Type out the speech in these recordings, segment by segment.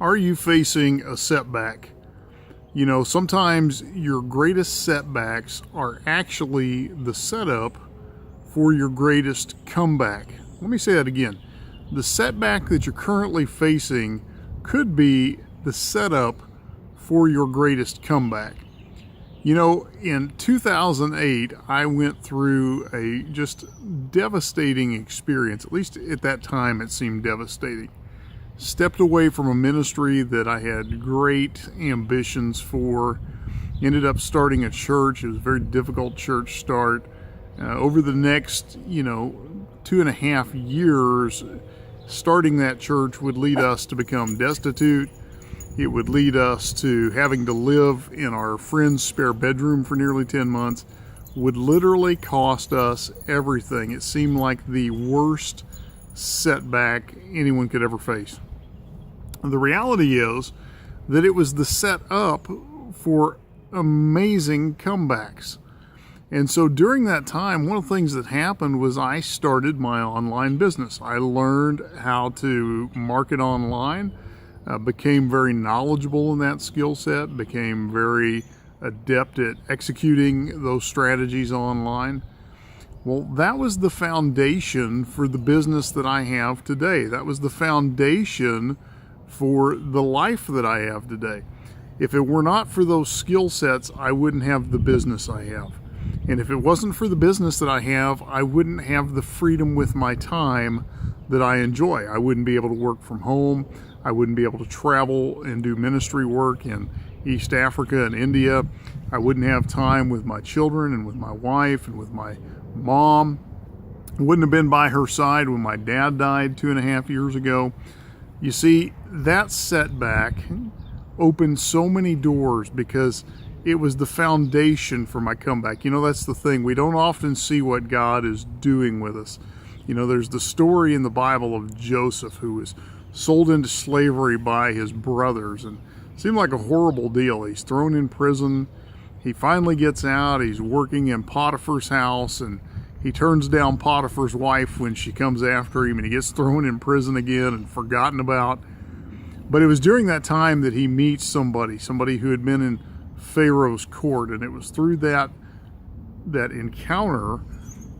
Are you facing a setback? You know, sometimes your greatest setbacks are actually the setup for your greatest comeback. Let me say that again. The setback that you're currently facing could be the setup for your greatest comeback. You know, in 2008, I went through a just devastating experience. At least at that time, it seemed devastating. Stepped away from a ministry that I had great ambitions for. Ended up starting a church. It was a very difficult church start. Over the next, 2.5 years, starting that church would lead us to become destitute. It would lead us to having to live in our friend's spare bedroom for nearly 10 months. Would literally cost us everything. It seemed like the worst setback anyone could ever face. The reality is that it was the setup for amazing comebacks. And so during that time, one of the things that happened was I started my online business. I learned how to market online, became very knowledgeable in that skill set, became very adept at executing those strategies online. Well, that was the foundation for the business that I have today. That was the foundation for the life that I have today. If it were not for those skill sets, I wouldn't have the business I have. And if it wasn't for the business that I have, I wouldn't have the freedom with my time that I enjoy. I wouldn't be able to work from home. I wouldn't be able to travel and do ministry work in East Africa and India. I wouldn't have time with my children and with my wife and with my mom. I wouldn't have been by her side when my dad died 2.5 years ago. You see, that setback opened so many doors because it was the foundation for my comeback. You know, that's the thing. We don't often see what God is doing with us. You know, there's the story in the Bible of Joseph who was sold into slavery by his brothers, and it seemed like a horrible deal. He's thrown in prison. He finally gets out. He's working in Potiphar's house, and he turns down Potiphar's wife when she comes after him, and he gets thrown in prison again and forgotten about. But it was during that time that he meets somebody who had been in Pharaoh's court, and it was through that encounter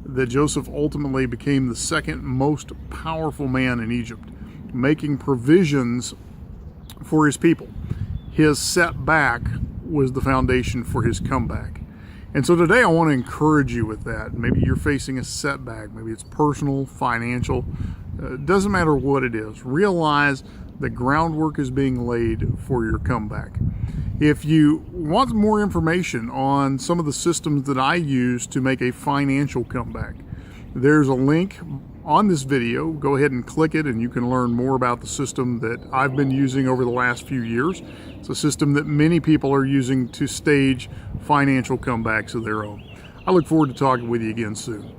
that Joseph ultimately became the second most powerful man in Egypt, making provisions for his people. His setback was the foundation for his comeback. And so today I want to encourage you with that. Maybe you're facing a setback. Maybe it's personal, financial. It doesn't matter what it is. Realize the groundwork is being laid for your comeback. If you want more information on some of the systems that I use to make a financial comeback, there's a link on this video. Go ahead and click it and you can learn more about the system that I've been using over the last few years. It's a system that many people are using to stage financial comebacks of their own. I look forward to talking with you again soon.